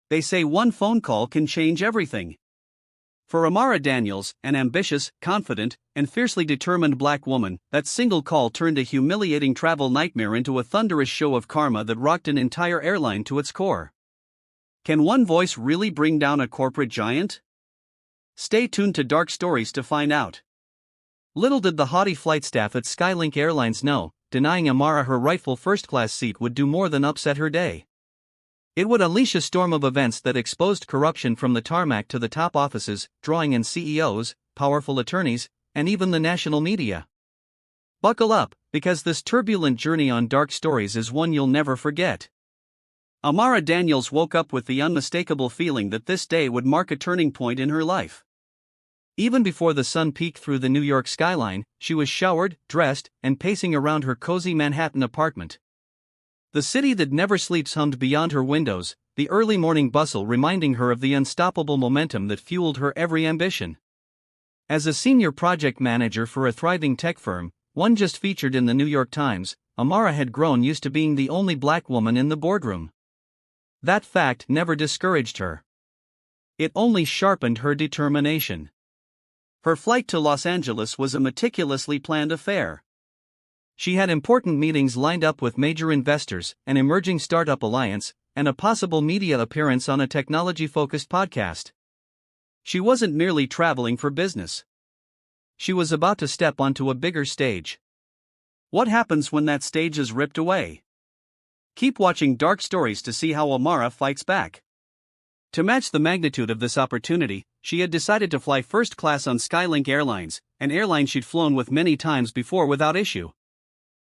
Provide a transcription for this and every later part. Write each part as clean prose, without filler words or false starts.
They say one phone call can change everything. For Amara Daniels, an ambitious, confident, and fiercely determined black woman, that single call turned a humiliating travel nightmare into a thunderous show of karma that rocked an entire airline to its core. Can one voice really bring down a corporate giant? Stay tuned to Dark Stories to find out. Little did the haughty flight staff at Skylink Airlines know, denying Amara her rightful first-class seat would do more than upset her day. It would unleash a storm of events that exposed corruption from the tarmac to the top offices, drawing in CEOs, powerful attorneys, and even the national media. Buckle up, because this turbulent journey on Dark Stories is one you'll never forget. Amara Daniels woke up with the unmistakable feeling that this day would mark a turning point in her life. Even before the sun peeked through the New York skyline, she was showered, dressed, and pacing around her cozy Manhattan apartment. The city that never sleeps hummed beyond her windows, the early morning bustle reminding her of the unstoppable momentum that fueled her every ambition. As a senior project manager for a thriving tech firm, one just featured in the New York Times, Amara had grown used to being the only black woman in the boardroom. That fact never discouraged her. It only sharpened her determination. Her flight to Los Angeles was a meticulously planned affair. She had important meetings lined up with major investors, an emerging startup alliance, and a possible media appearance on a technology-focused podcast. She wasn't merely traveling for business. She was about to step onto a bigger stage. What happens when that stage is ripped away? Keep watching Dark Stories to see how Amara fights back. To match the magnitude of this opportunity, she had decided to fly first class on Skylink Airlines, an airline she'd flown with many times before without issue.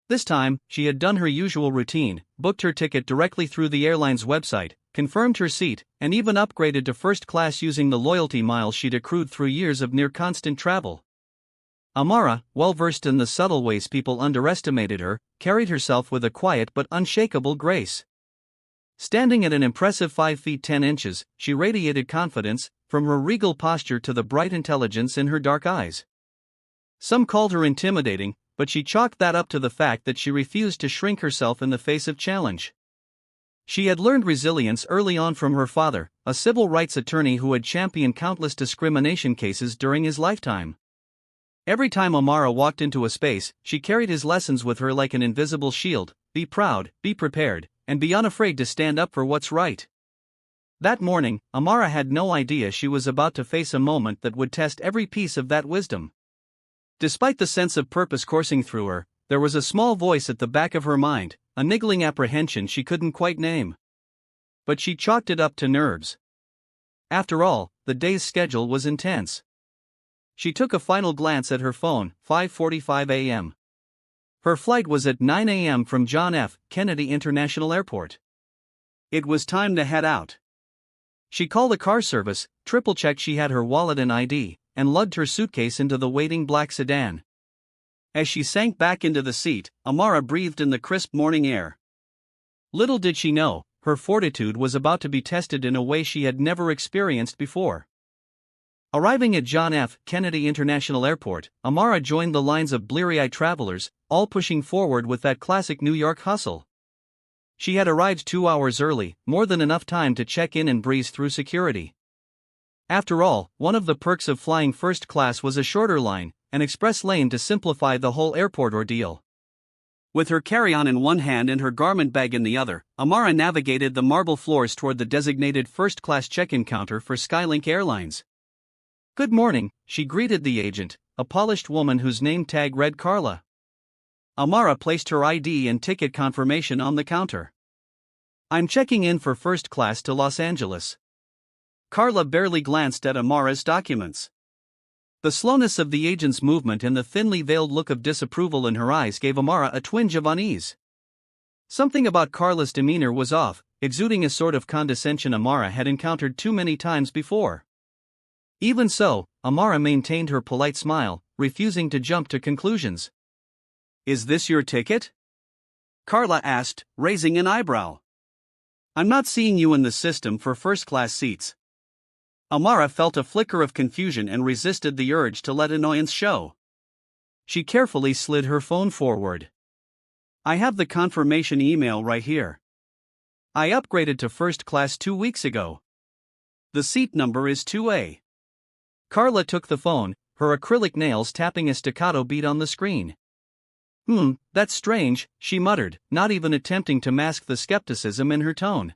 This time, she had done her usual routine, booked her ticket directly through the airline's website, confirmed her seat, and even upgraded to first class using the loyalty miles she'd accrued through years of near-constant travel. Amara, well-versed in the subtle ways people underestimated her, carried herself with a quiet but unshakable grace. Standing at an impressive 5 feet 10 inches, she radiated confidence, from her regal posture to the bright intelligence in her dark eyes. Some called her intimidating, but she chalked that up to the fact that she refused to shrink herself in the face of challenge. She had learned resilience early on from her father, a civil rights attorney who had championed countless discrimination cases during his lifetime. Every time Amara walked into a space, she carried his lessons with her like an invisible shield: be proud, be prepared, and be unafraid to stand up for what's right. That morning, Amara had no idea she was about to face a moment that would test every piece of that wisdom. Despite the sense of purpose coursing through her, there was a small voice at the back of her mind, a niggling apprehension she couldn't quite name. But she chalked it up to nerves. After all, the day's schedule was intense. She took a final glance at her phone, 5:45 a.m. Her flight was at 9 a.m. from John F. Kennedy International Airport. It was time to head out. She called a car service, triple-checked she had her wallet and ID, and lugged her suitcase into the waiting black sedan. As she sank back into the seat, Amara breathed in the crisp morning air. Little did she know, her fortitude was about to be tested in a way she had never experienced before. Arriving at John F. Kennedy International Airport, Amara joined the lines of bleary-eyed travelers, all pushing forward with that classic New York hustle. She had arrived 2 hours early, more than enough time to check in and breeze through security. After all, one of the perks of flying first class was a shorter line, an express lane to simplify the whole airport ordeal. With her carry-on in one hand and her garment bag in the other, Amara navigated the marble floors toward the designated first-class check-in counter for Skylink Airlines. "Good morning," she greeted the agent, a polished woman whose name tag read Carla. Amara placed her ID and ticket confirmation on the counter. "I'm checking in for first class to Los Angeles." Carla barely glanced at Amara's documents. The slowness of the agent's movement and the thinly veiled look of disapproval in her eyes gave Amara a twinge of unease. Something about Carla's demeanor was off, exuding a sort of condescension Amara had encountered too many times before. Even so, Amara maintained her polite smile, refusing to jump to conclusions. "Is this your ticket?" Carla asked, raising an eyebrow. "I'm not seeing you in the system for first-class seats." Amara felt a flicker of confusion and resisted the urge to let annoyance show. She carefully slid her phone forward. "I have the confirmation email right here." I upgraded to first class 2 weeks ago. The seat number is 2A. Carla took the phone, her acrylic nails tapping a staccato beat on the screen. That's strange, she muttered, not even attempting to mask the skepticism in her tone.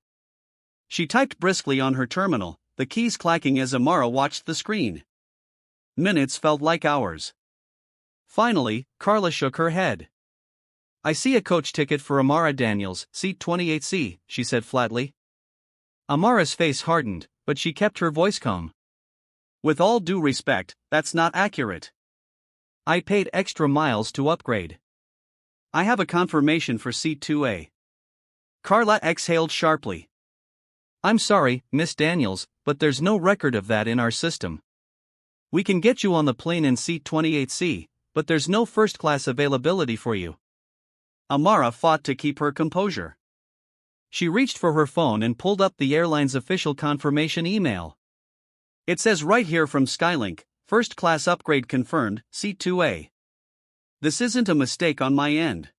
She typed briskly on her terminal, the keys clacking as Amara watched the screen. Minutes felt like hours. Finally, Carla shook her head. I see a coach ticket for Amara Daniels, seat 28C, she said flatly. Amara's face hardened, but she kept her voice calm. With all due respect, that's not accurate. I paid extra miles to upgrade. I have a confirmation for seat 2A. Carla exhaled sharply. I'm sorry, Miss Daniels, but there's no record of that in our system. We can get you on the plane in seat 28C, but there's no first-class availability for you. Amara fought to keep her composure. She reached for her phone and pulled up the airline's official confirmation email. It says right here from Skylink, first-class upgrade confirmed, seat 2A. This isn't a mistake on my end.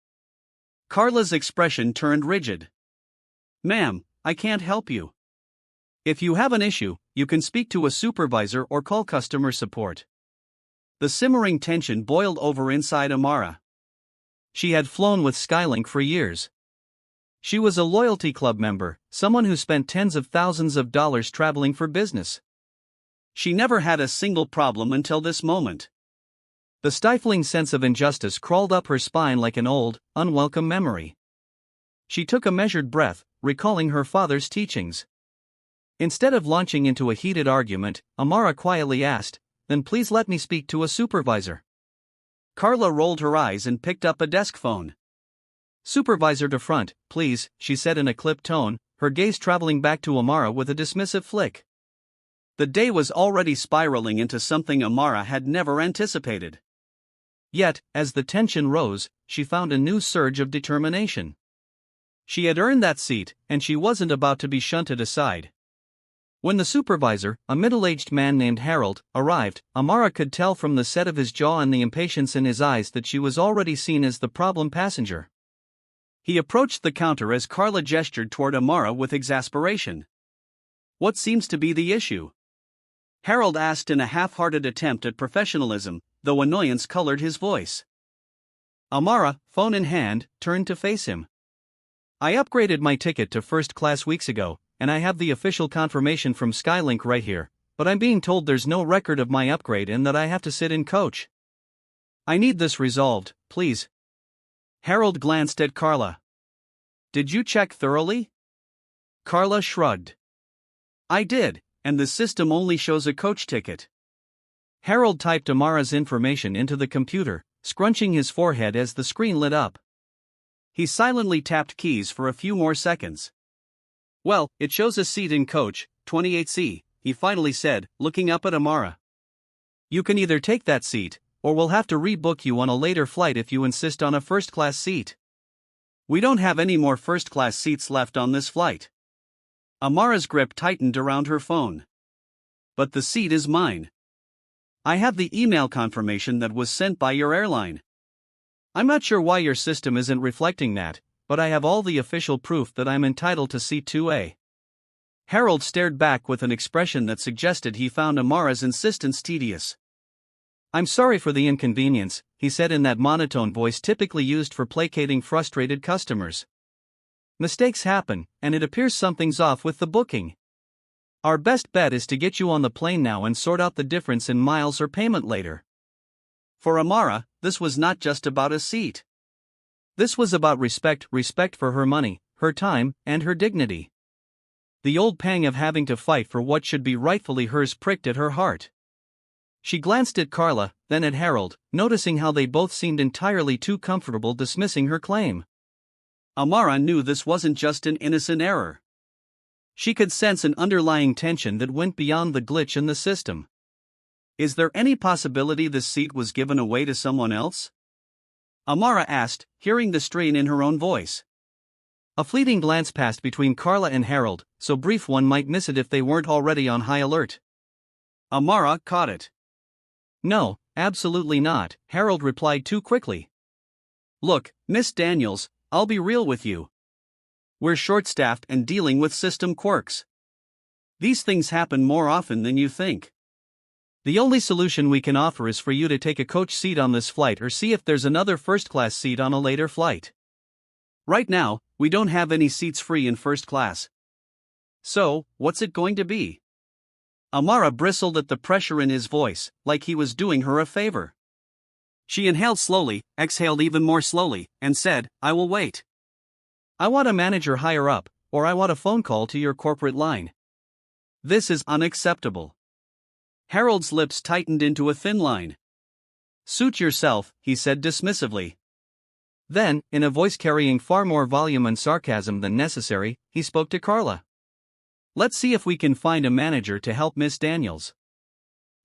Carla's expression turned rigid. Ma'am, I can't help you. If you have an issue, you can speak to a supervisor or call customer support. The simmering tension boiled over inside Amara. She had flown with Skylink for years. She was a loyalty club member, someone who spent tens of thousands of dollars traveling for business. She never had a single problem until this moment. The stifling sense of injustice crawled up her spine like an old, unwelcome memory. She took a measured breath, recalling her father's teachings. Instead of launching into a heated argument, Amara quietly asked, "Then please let me speak to a supervisor." Carla rolled her eyes and picked up a desk phone. "Supervisor to front, please," she said in a clipped tone, her gaze traveling back to Amara with a dismissive flick. The day was already spiraling into something Amara had never anticipated. Yet, as the tension rose, she found a new surge of determination. She had earned that seat, and she wasn't about to be shunted aside. When the supervisor, a middle-aged man named Harold, arrived, Amara could tell from the set of his jaw and the impatience in his eyes that she was already seen as the problem passenger. He approached the counter as Carla gestured toward Amara with exasperation. "What seems to be the issue?" Harold asked in a half-hearted attempt at professionalism, though annoyance colored his voice. Amara, phone in hand, turned to face him. "I upgraded my ticket to first class weeks ago, and I have the official confirmation from Skylink right here, but I'm being told there's no record of my upgrade and that I have to sit in coach. I need this resolved, please." Harold glanced at Carla. "Did you check thoroughly?" Carla shrugged. "I did, and the system only shows a coach ticket." Harold typed Amara's information into the computer, scrunching his forehead as the screen lit up. He silently tapped keys for a few more seconds. "Well, it shows a seat in coach, 28C, he finally said, looking up at Amara. "You can either take that seat, or we'll have to rebook you on a later flight if you insist on a first-class seat. We don't have any more first-class seats left on this flight." Amara's grip tightened around her phone. "But the seat is mine. I have the email confirmation that was sent by your airline. I'm not sure why your system isn't reflecting that, but I have all the official proof that I'm entitled to seat 2A. Harold stared back with an expression that suggested he found Amara's insistence tedious. "I'm sorry for the inconvenience," he said in that monotone voice typically used for placating frustrated customers. "Mistakes happen, and it appears something's off with the booking. Our best bet is to get you on the plane now and sort out the difference in miles or payment later." For Amara, this was not just about a seat. This was about respect for her money, her time, and her dignity. The old pang of having to fight for what should be rightfully hers pricked at her heart. She glanced at Carla, then at Harold, noticing how they both seemed entirely too comfortable dismissing her claim. Amara knew this wasn't just an innocent error. She could sense an underlying tension that went beyond the glitch in the system. "Is there any possibility this seat was given away to someone else?" Amara asked, hearing the strain in her own voice. A fleeting glance passed between Carla and Harold, so brief one might miss it if they weren't already on high alert. Amara caught it. "No, absolutely not," Harold replied too quickly. "Look, Miss Daniels, I'll be real with you. We're short-staffed and dealing with system quirks. These things happen more often than you think. The only solution we can offer is for you to take a coach seat on this flight or see if there's another first-class seat on a later flight. Right now, we don't have any seats free in first class. So, what's it going to be? Amara bristled at the pressure in his voice, like he was doing her a favor. She inhaled slowly, exhaled even more slowly, and said, I will wait. I want a manager higher up, or I want a phone call to your corporate line. This is unacceptable. Harold's lips tightened into a thin line. Suit yourself, he said dismissively. Then, in a voice carrying far more volume and sarcasm than necessary, he spoke to Carla. Let's see if we can find a manager to help Miss Daniels.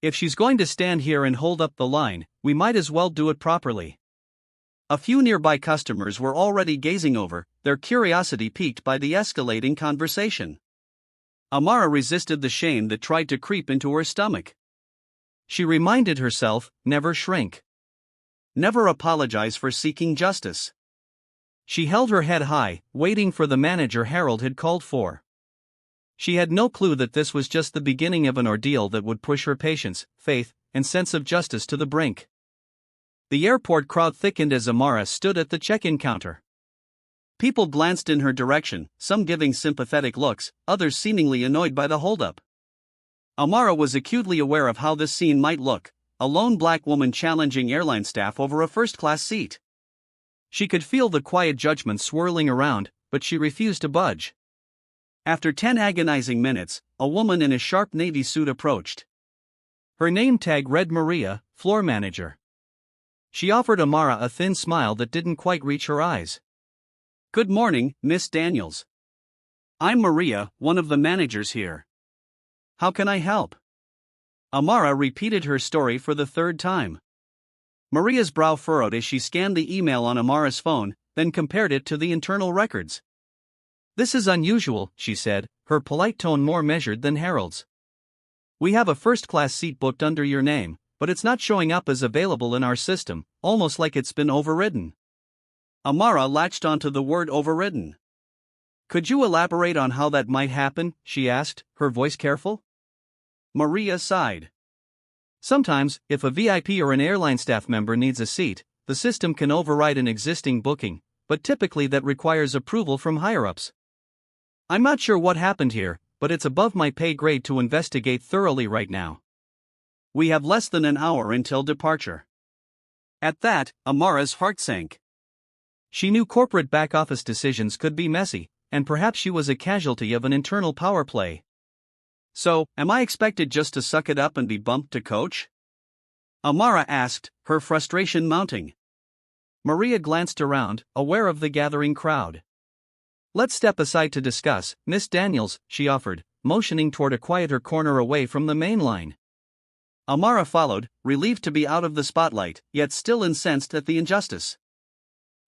If she's going to stand here and hold up the line, we might as well do it properly. A few nearby customers were already gazing over, their curiosity piqued by the escalating conversation. Amara resisted the shame that tried to creep into her stomach. She reminded herself, never shrink. Never apologize for seeking justice. She held her head high, waiting for the manager Harold had called for. She had no clue that this was just the beginning of an ordeal that would push her patience, faith, and sense of justice to the brink. The airport crowd thickened as Amara stood at the check-in counter. People glanced in her direction, some giving sympathetic looks, others seemingly annoyed by the holdup. Amara was acutely aware of how this scene might look, a lone black woman challenging airline staff over a first-class seat. She could feel the quiet judgment swirling around, but she refused to budge. After 10 agonizing minutes, a woman in a sharp navy suit approached. Her name tag read Maria, floor manager. She offered Amara a thin smile that didn't quite reach her eyes. Good morning, Miss Daniels. I'm Maria, one of the managers here. How can I help? Amara repeated her story for the third time. Maria's brow furrowed as she scanned the email on Amara's phone, then compared it to the internal records. This is unusual, she said, her polite tone more measured than Harold's. We have a first-class seat booked under your name, but it's not showing up as available in our system, almost like it's been overridden. Amara latched onto the word overridden. Could you elaborate on how that might happen? She asked, her voice careful. Maria sighed. Sometimes, if a VIP or an airline staff member needs a seat, the system can override an existing booking, but typically that requires approval from higher-ups. I'm not sure what happened here, but it's above my pay grade to investigate thoroughly right now. We have less than an hour until departure. At that, Amara's heart sank. She knew corporate back-office decisions could be messy, and perhaps she was a casualty of an internal power play. So, am I expected just to suck it up and be bumped to coach? Amara asked, her frustration mounting. Maria glanced around, aware of the gathering crowd. Let's step aside to discuss, Miss Daniels, she offered, motioning toward a quieter corner away from the main line. Amara followed, relieved to be out of the spotlight, yet still incensed at the injustice.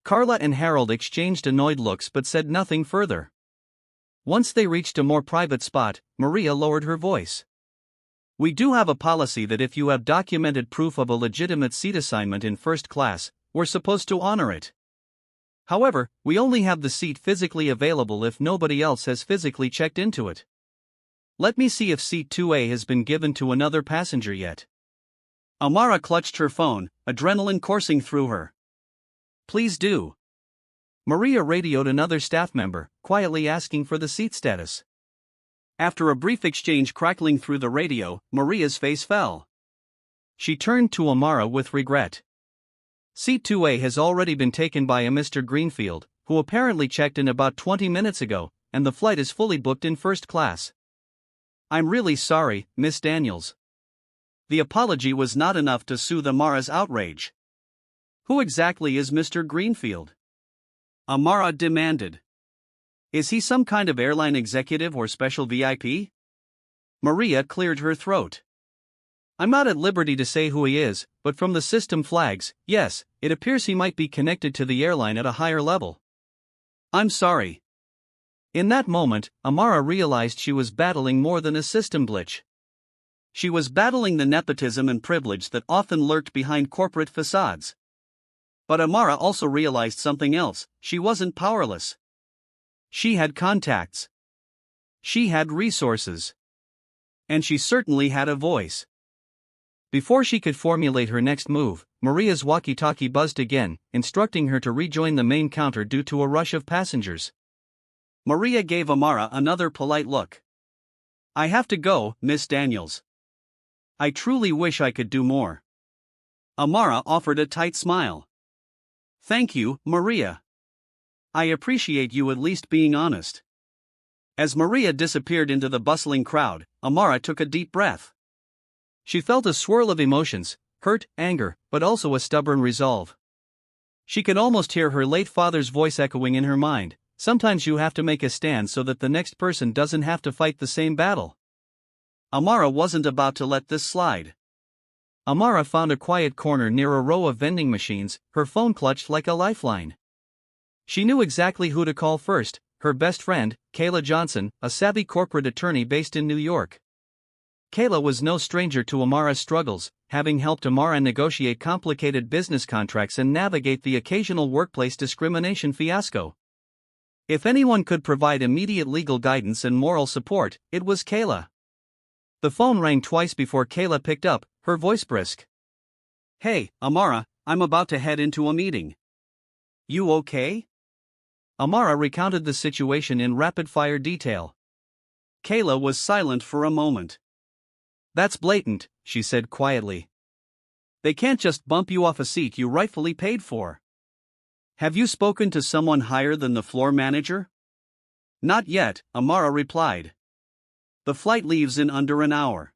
Carla and Harold exchanged annoyed looks but said nothing further. Once they reached a more private spot, Maria lowered her voice. We do have a policy that if you have documented proof of a legitimate seat assignment in first class, we're supposed to honor it. However, we only have the seat physically available if nobody else has physically checked into it. Let me see if seat 2A has been given to another passenger yet. Amara clutched her phone, adrenaline coursing through her. Please do. Maria radioed another staff member, quietly asking for the seat status. After a brief exchange crackling through the radio, Maria's face fell. She turned to Amara with regret. Seat 2A has already been taken by a Mr. Greenfield, who apparently checked in about 20 minutes ago, and the flight is fully booked in first class. I'm really sorry, Miss Daniels. The apology was not enough to soothe Amara's outrage. Who exactly is Mr. Greenfield? Amara demanded. Is he some kind of airline executive or special VIP? Maria cleared her throat. I'm not at liberty to say who he is, but from the system flags, yes, it appears he might be connected to the airline at a higher level. I'm sorry. In that moment, Amara realized she was battling more than a system glitch. She was battling the nepotism and privilege that often lurked behind corporate facades. But Amara also realized something else: she wasn't powerless. She had contacts. She had resources. And she certainly had a voice. Before she could formulate her next move, Maria's walkie-talkie buzzed again, instructing her to rejoin the main counter due to a rush of passengers. Maria gave Amara another polite look. "I have to go, Miss Daniels. I truly wish I could do more." Amara offered a tight smile. "Thank you, Maria. I appreciate you at least being honest." As Maria disappeared into the bustling crowd, Amara took a deep breath. She felt a swirl of emotions, hurt, anger, but also a stubborn resolve. She could almost hear her late father's voice echoing in her mind, "Sometimes you have to make a stand so that the next person doesn't have to fight the same battle." Amara wasn't about to let this slide. Amara found a quiet corner near a row of vending machines, her phone clutched like a lifeline. She knew exactly who to call first, her best friend, Kayla Johnson, a savvy corporate attorney based in New York. Kayla was no stranger to Amara's struggles, having helped Amara negotiate complicated business contracts and navigate the occasional workplace discrimination fiasco. If anyone could provide immediate legal guidance and moral support, it was Kayla. The phone rang twice before Kayla picked up, her voice brisk. "Hey, Amara, I'm about to head into a meeting. You okay?" Amara recounted the situation in rapid-fire detail. Kayla was silent for a moment. "That's blatant," she said quietly. "They can't just bump you off a seat you rightfully paid for. Have you spoken to someone higher than the floor manager?" "Not yet," Amara replied. "The flight leaves in under an hour.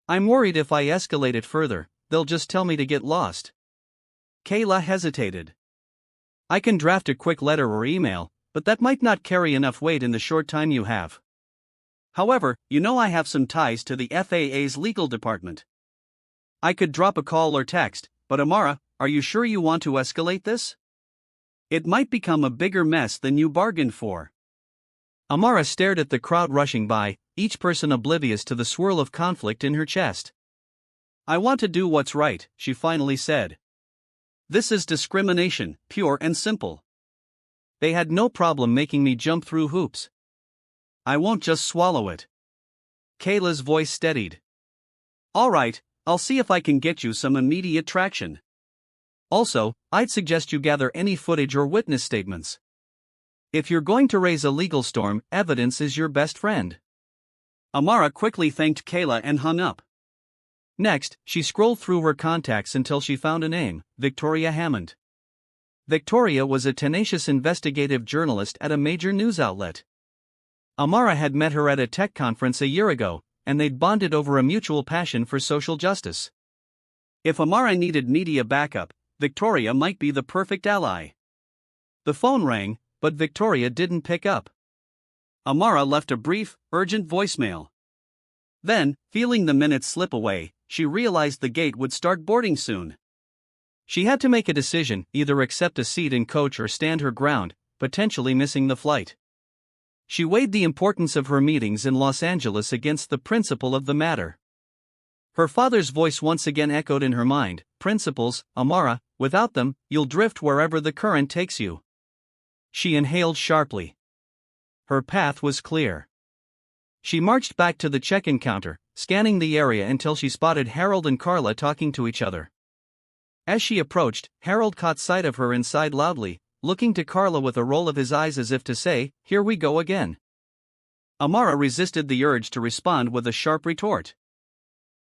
I'm worried if I escalate it further, they'll just tell me to get lost." Kayla hesitated. "I can draft a quick letter or email, but that might not carry enough weight in the short time you have. However, you know I have some ties to the FAA's legal department. I could drop a call or text, but Amara, are you sure you want to escalate this? It might become a bigger mess than you bargained for." Amara stared at the crowd rushing by, each person oblivious to the swirl of conflict in her chest. "I want to do what's right," she finally said. "This is discrimination, pure and simple. They had no problem making me jump through hoops. I won't just swallow it." Kayla's voice steadied. "All right, I'll see if I can get you some immediate traction. Also, I'd suggest you gather any footage or witness statements. If you're going to raise a legal storm, evidence is your best friend." Amara quickly thanked Kayla and hung up. Next, she scrolled through her contacts until she found a name, Victoria Hammond. Victoria was a tenacious investigative journalist at a major news outlet. Amara had met her at a tech conference a year ago, and they'd bonded over a mutual passion for social justice. If Amara needed media backup, Victoria might be the perfect ally. The phone rang, but Victoria didn't pick up. Amara left a brief, urgent voicemail. Then, feeling the minutes slip away, she realized the gate would start boarding soon. She had to make a decision, either accept a seat in coach or stand her ground, potentially missing the flight. She weighed the importance of her meetings in Los Angeles against the principle of the matter. Her father's voice once again echoed in her mind, "Principles, Amara, without them, you'll drift wherever the current takes you." She inhaled sharply. Her path was clear. She marched back to the check-in counter, scanning the area until she spotted Harold and Carla talking to each other. As she approached, Harold caught sight of her and sighed loudly, looking to Carla with a roll of his eyes as if to say, "Here we go again." Amara resisted the urge to respond with a sharp retort.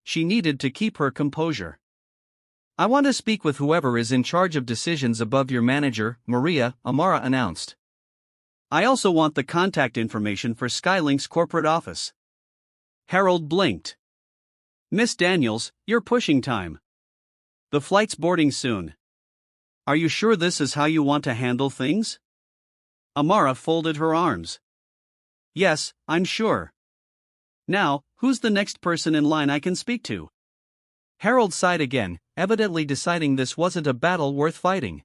She needed to keep her composure. "I want to speak with whoever is in charge of decisions above your manager, Maria," Amara announced. "I also want the contact information for Skylink's corporate office." Harold blinked. "Miss Daniels, you're pushing time. The flight's boarding soon. Are you sure this is how you want to handle things?" Amara folded her arms. "Yes, I'm sure. Now, who's the next person in line I can speak to?" Harold sighed again, evidently deciding this wasn't a battle worth fighting.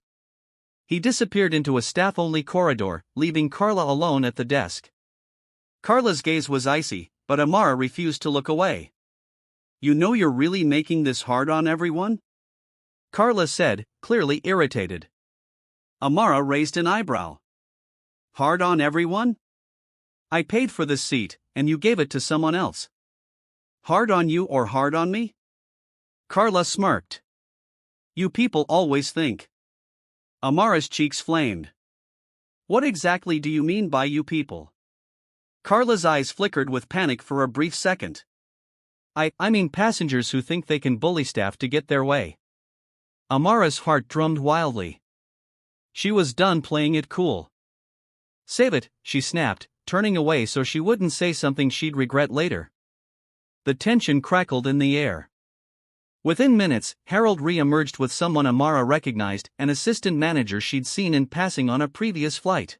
He disappeared into a staff-only corridor, leaving Carla alone at the desk. Carla's gaze was icy, but Amara refused to look away. "You know you're really making this hard on everyone?" Carla said, clearly irritated. Amara raised an eyebrow. Hard on everyone? I paid for this seat, and you gave it to someone else. Hard on you or hard on me? Carla smirked. You people always think. Amara's cheeks flamed. What exactly do you mean by you people? Carla's eyes flickered with panic for a brief second. I mean passengers who think they can bully staff to get their way. Amara's heart drummed wildly. She was done playing it cool. Save it, she snapped, turning away so she wouldn't say something she'd regret later. The tension crackled in the air. Within minutes, Harold re-emerged with someone Amara recognized, an assistant manager she'd seen in passing on a previous flight.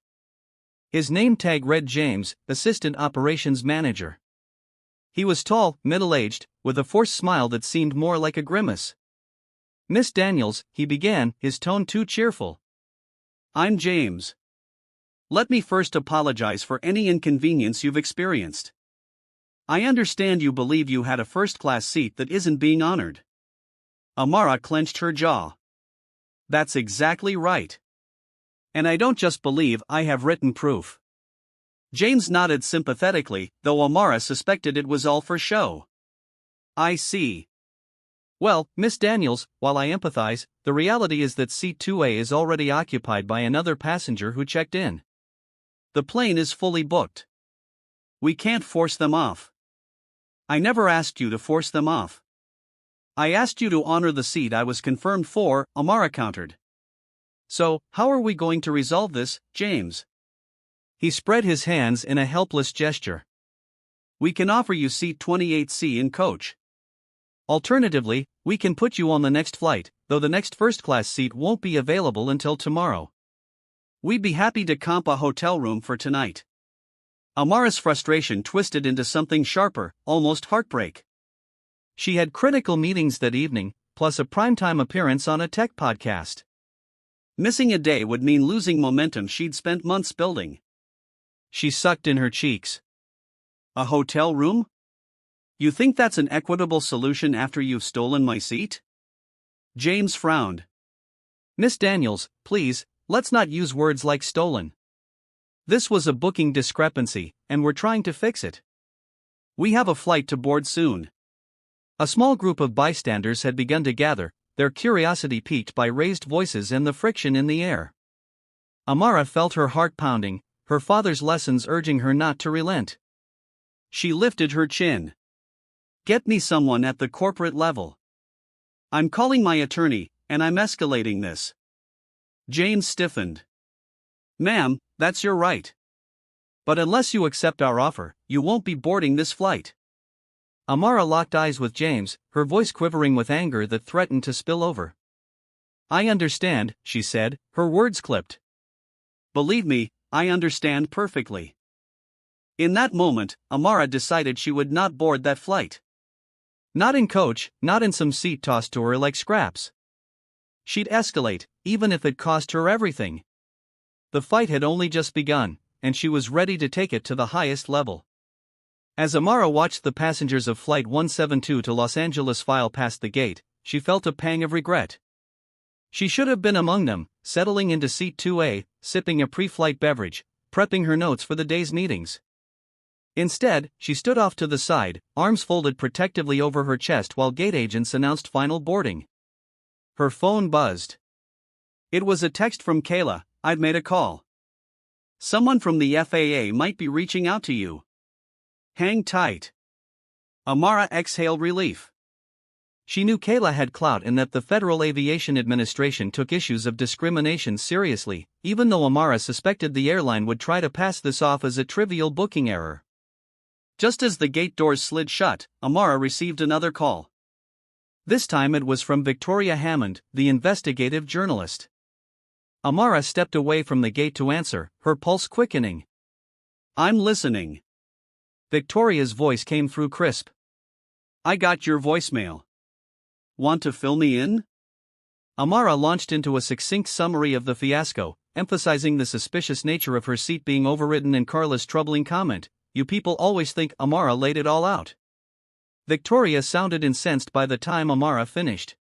His name tag read James, Assistant Operations Manager. He was tall, middle-aged, with a forced smile that seemed more like a grimace. Miss Daniels, he began, his tone too cheerful. I'm James. Let me first apologize for any inconvenience you've experienced. I understand you believe you had a first-class seat that isn't being honored. Amara clenched her jaw. That's exactly right. And I don't just believe, I have written proof. James nodded sympathetically, though Amara suspected it was all for show. I see. Well, Miss Daniels, while I empathize, the reality is that seat 2A is already occupied by another passenger who checked in. The plane is fully booked. We can't force them off. I never asked you to force them off. I asked you to honor the seat I was confirmed for, Amara countered. So, how are we going to resolve this, James? He spread his hands in a helpless gesture. We can offer you seat 28C in coach. Alternatively, we can put you on the next flight, though the next first-class seat won't be available until tomorrow. We'd be happy to comp a hotel room for tonight. Amara's frustration twisted into something sharper, almost heartbreak. She had critical meetings that evening, plus a primetime appearance on a tech podcast. Missing a day would mean losing momentum she'd spent months building. She sucked in her cheeks. A hotel room? You think that's an equitable solution after you've stolen my seat? James frowned. Miss Daniels, please, let's not use words like stolen. This was a booking discrepancy, and we're trying to fix it. We have a flight to board soon. A small group of bystanders had begun to gather, their curiosity piqued by raised voices and the friction in the air. Amara felt her heart pounding, her father's lessons urging her not to relent. She lifted her chin. Get me someone at the corporate level. I'm calling my attorney, and I'm escalating this. James stiffened. Ma'am, that's your right. But unless you accept our offer, you won't be boarding this flight. Amara locked eyes with James, her voice quivering with anger that threatened to spill over. I understand, she said, her words clipped. Believe me, I understand perfectly. In that moment, Amara decided she would not board that flight. Not in coach, not in some seat tossed to her like scraps. She'd escalate, even if it cost her everything. The fight had only just begun, and she was ready to take it to the highest level. As Amara watched the passengers of Flight 172 to Los Angeles file past the gate, she felt a pang of regret. She should have been among them, settling into seat 2A, sipping a pre-flight beverage, prepping her notes for the day's meetings. Instead, she stood off to the side, arms folded protectively over her chest while gate agents announced final boarding. Her phone buzzed. It was a text from Kayla. I'd made a call. Someone from the FAA might be reaching out to you. Hang tight. Amara exhaled relief. She knew Kayla had clout and that the Federal Aviation Administration took issues of discrimination seriously, even though Amara suspected the airline would try to pass this off as a trivial booking error. Just as the gate doors slid shut, Amara received another call. This time it was from Victoria Hammond, the investigative journalist. Amara stepped away from the gate to answer, her pulse quickening. I'm listening. Victoria's voice came through crisp. I got your voicemail. Want to fill me in? Amara launched into a succinct summary of the fiasco, emphasizing the suspicious nature of her seat being overridden and Carla's troubling comment, "You people always think." Amara laid it all out. Victoria sounded incensed by the time Amara finished.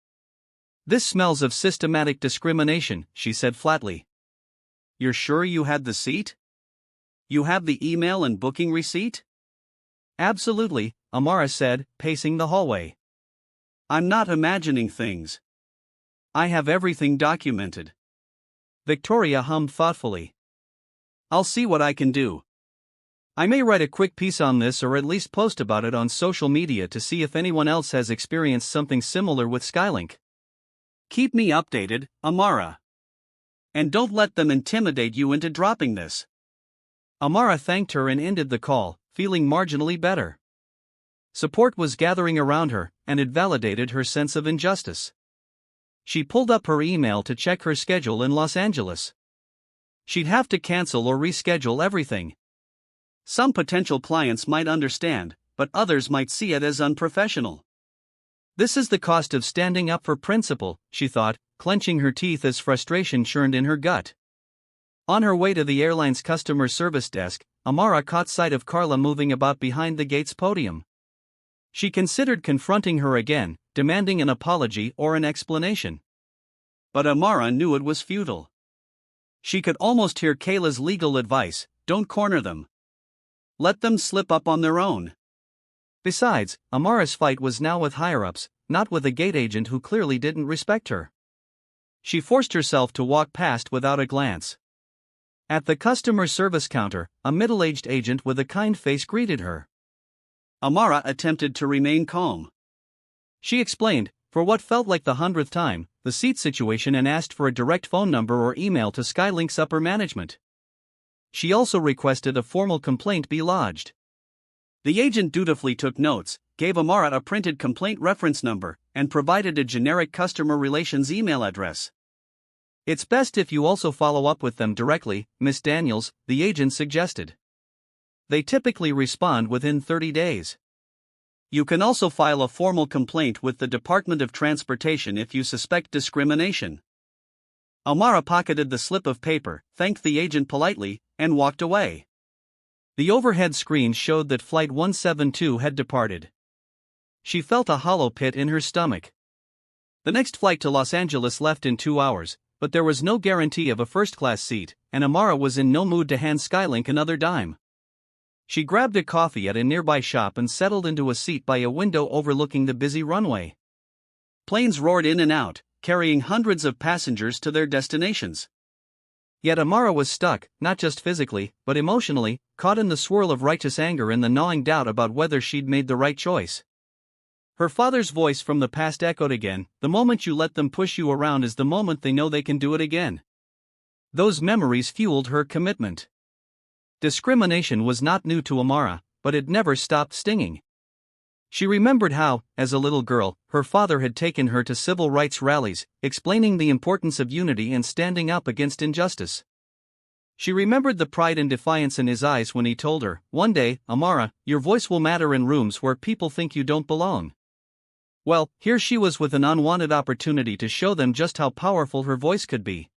This smells of systematic discrimination, she said flatly. You're sure you had the seat? You have the email and booking receipt? Absolutely, Amara said, pacing the hallway. I'm not imagining things. I have everything documented. Victoria hummed thoughtfully. I'll see what I can do. I may write a quick piece on this or at least post about it on social media to see if anyone else has experienced something similar with Skylink. Keep me updated, Amara. And don't let them intimidate you into dropping this. Amara thanked her and ended the call, feeling marginally better. Support was gathering around her, and it validated her sense of injustice. She pulled up her email to check her schedule in Los Angeles. She'd have to cancel or reschedule everything. Some potential clients might understand, but others might see it as unprofessional. This is the cost of standing up for principle, she thought, clenching her teeth as frustration churned in her gut. On her way to the airline's customer service desk, Amara caught sight of Carla moving about behind the gate's podium. She considered confronting her again, demanding an apology or an explanation. But Amara knew it was futile. She could almost hear Kayla's legal advice: don't corner them. Let them slip up on their own. Besides, Amara's fight was now with higher-ups, not with a gate agent who clearly didn't respect her. She forced herself to walk past without a glance. At the customer service counter, a middle-aged agent with a kind face greeted her. Amara attempted to remain calm. She explained, for what felt like the 100th time, the seat situation and asked for a direct phone number or email to Skylink's upper management. She also requested a formal complaint be lodged. The agent dutifully took notes, gave Amara a printed complaint reference number, and provided a generic customer relations email address. It's best if you also follow up with them directly, Miss Daniels, the agent suggested. They typically respond within 30 days. You can also file a formal complaint with the Department of Transportation if you suspect discrimination. Amara pocketed the slip of paper, thanked the agent politely, and walked away. The overhead screen showed that Flight 172 had departed. She felt a hollow pit in her stomach. The next flight to Los Angeles left in 2 hours, but there was no guarantee of a first-class seat, and Amara was in no mood to hand Skylink another dime. She grabbed a coffee at a nearby shop and settled into a seat by a window overlooking the busy runway. Planes roared in and out, carrying hundreds of passengers to their destinations. Yet Amara was stuck, not just physically, but emotionally, caught in the swirl of righteous anger and the gnawing doubt about whether she'd made the right choice. Her father's voice from the past echoed again: the moment you let them push you around is the moment they know they can do it again. Those memories fueled her commitment. Discrimination was not new to Amara, but it never stopped stinging. She remembered how, as a little girl, her father had taken her to civil rights rallies, explaining the importance of unity and standing up against injustice. She remembered the pride and defiance in his eyes when he told her, "One day, Amara, your voice will matter in rooms where people think you don't belong." Well, here she was with an unwanted opportunity to show them just how powerful her voice could be.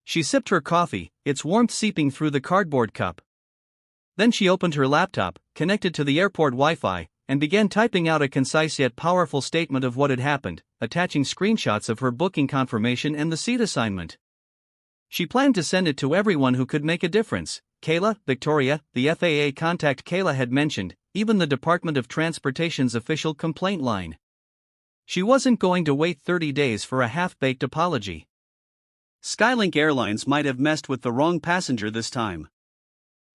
She sipped her coffee, its warmth seeping through the cardboard cup. Then she opened her laptop, connected to the airport Wi-Fi, and began typing out a concise yet powerful statement of what had happened, attaching screenshots of her booking confirmation and the seat assignment. She planned to send it to everyone who could make a difference: Kayla, Victoria, the FAA contact Kayla had mentioned, even the Department of Transportation's official complaint line. She wasn't going to wait 30 days for a half-baked apology. Skylink Airlines might have messed with the wrong passenger this time.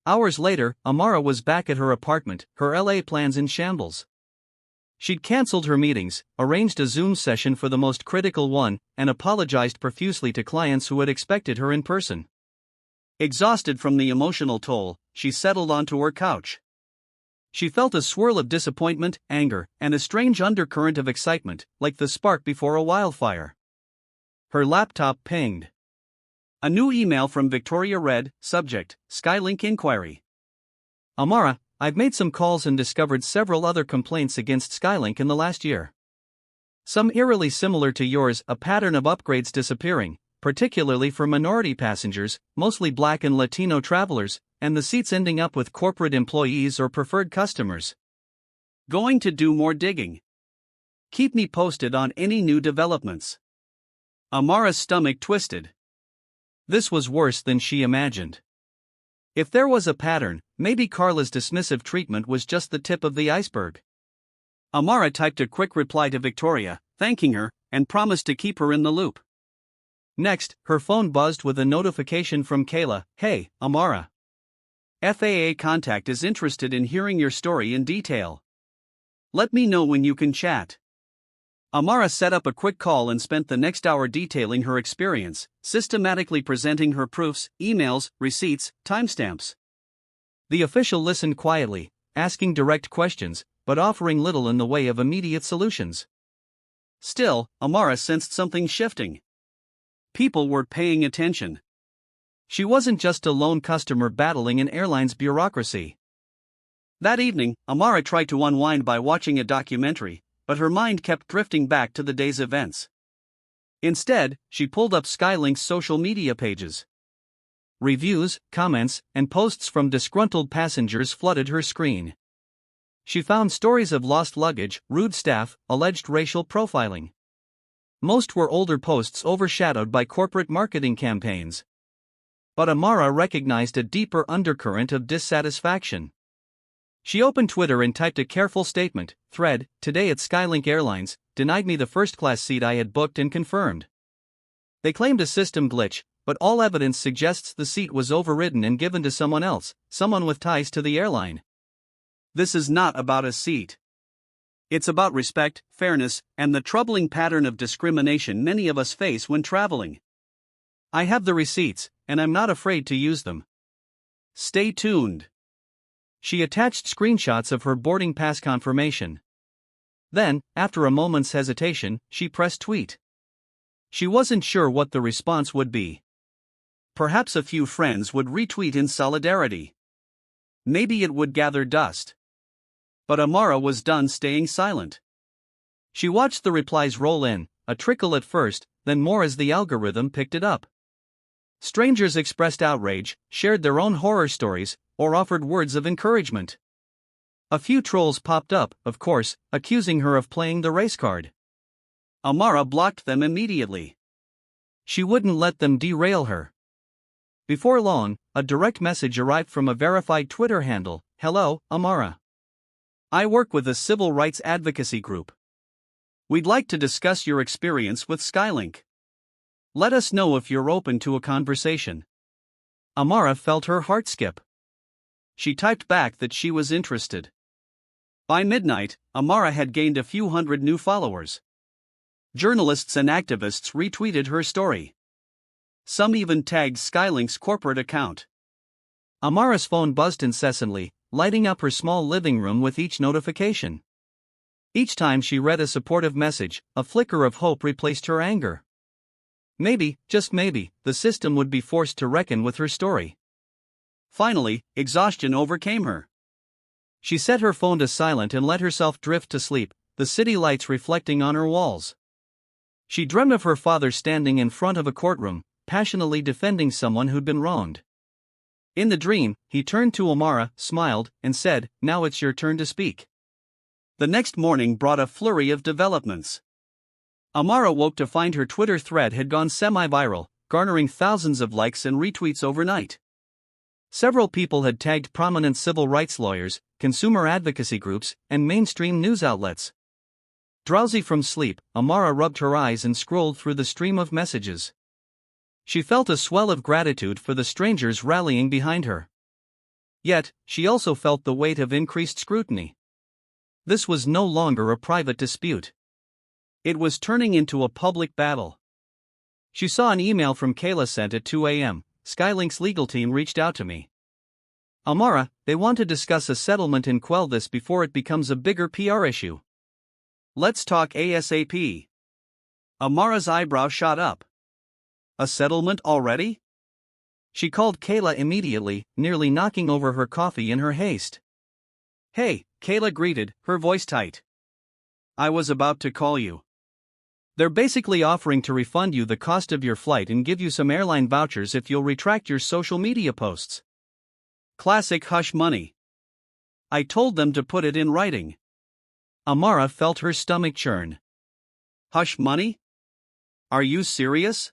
Hours later, Amara was back at her apartment, her LA plans in shambles. She'd cancelled her meetings, arranged a Zoom session for the most critical one, and apologized profusely to clients who had expected her in person. Exhausted from the emotional toll, she settled onto her couch. She felt a swirl of disappointment, anger, and a strange undercurrent of excitement, like the spark before a wildfire. Her laptop pinged. A new email from Victoria read, subject, Skylink Inquiry. Amara, I've made some calls and discovered several other complaints against Skylink in the last year. Some eerily similar to yours, a pattern of upgrades disappearing, particularly for minority passengers, mostly Black and Latino travelers, and the seats ending up with corporate employees or preferred customers. Going to do more digging. Keep me posted on any new developments. Amara's stomach twisted. This was worse than she imagined. If there was a pattern, maybe Carla's dismissive treatment was just the tip of the iceberg. Amara typed a quick reply to Victoria, thanking her, and promised to keep her in the loop. Next, her phone buzzed with a notification from Kayla. Hey, Amara. FAA contact is interested in hearing your story in detail. Let me know when you can chat. Amara set up a quick call and spent the next hour detailing her experience, systematically presenting her proofs, emails, receipts, timestamps. The official listened quietly, asking direct questions, but offering little in the way of immediate solutions. Still, Amara sensed something shifting. People were paying attention. She wasn't just a lone customer battling an airline's bureaucracy. That evening, Amara tried to unwind by watching a documentary, but her mind kept drifting back to the day's events. Instead, she pulled up Skylink's social media pages. Reviews, comments, and posts from disgruntled passengers flooded her screen. She found stories of lost luggage, rude staff, alleged racial profiling. Most were older posts overshadowed by corporate marketing campaigns. But Amara recognized a deeper undercurrent of dissatisfaction. She opened Twitter and typed a careful statement, thread, today at Skylink Airlines, denied me the first-class seat I had booked and confirmed. They claimed a system glitch, but all evidence suggests the seat was overridden and given to someone else, someone with ties to the airline. This is not about a seat. It's about respect, fairness, and the troubling pattern of discrimination many of us face when traveling. I have the receipts, and I'm not afraid to use them. Stay tuned. She attached screenshots of her boarding pass confirmation. Then, after a moment's hesitation, she pressed tweet. She wasn't sure what the response would be. Perhaps a few friends would retweet in solidarity. Maybe it would gather dust. But Amara was done staying silent. She watched the replies roll in, a trickle at first, then more as the algorithm picked it up. Strangers expressed outrage, shared their own horror stories, or offered words of encouragement. A few trolls popped up, of course, accusing her of playing the race card. Amara blocked them immediately. She wouldn't let them derail her. Before long, a direct message arrived from a verified Twitter handle. Hello, Amara. I work with a civil rights advocacy group. We'd like to discuss your experience with Skylink. Let us know if you're open to a conversation. Amara felt her heart skip. She typed back that she was interested. By midnight, Amara had gained a few hundred new followers. Journalists and activists retweeted her story. Some even tagged Skylink's corporate account. Amara's phone buzzed incessantly, lighting up her small living room with each notification. Each time she read a supportive message, a flicker of hope replaced her anger. Maybe, just maybe, the system would be forced to reckon with her story. Finally, exhaustion overcame her. She set her phone to silent and let herself drift to sleep, the city lights reflecting on her walls. She dreamed of her father standing in front of a courtroom, passionately defending someone who'd been wronged. In the dream, he turned to Amara, smiled, and said, "Now it's your turn to speak." The next morning brought a flurry of developments. Amara woke to find her Twitter thread had gone semi-viral, garnering thousands of likes and retweets overnight. Several people had tagged prominent civil rights lawyers, consumer advocacy groups, and mainstream news outlets. Drowsy from sleep, Amara rubbed her eyes and scrolled through the stream of messages. She felt a swell of gratitude for the strangers rallying behind her. Yet, she also felt the weight of increased scrutiny. This was no longer a private dispute. It was turning into a public battle. She saw an email from Kayla sent at 2 a.m. Skylink's legal team reached out to me. Amara, they want to discuss a settlement and quell this before it becomes a bigger PR issue. Let's talk ASAP. Amara's eyebrow shot up. A settlement already? She called Kayla immediately, nearly knocking over her coffee in her haste. Hey, Kayla greeted, her voice tight. I was about to call you. They're basically offering to refund you the cost of your flight and give you some airline vouchers if you'll retract your social media posts. Classic hush money. I told them to put it in writing. Amara felt her stomach churn. Hush money? Are you serious?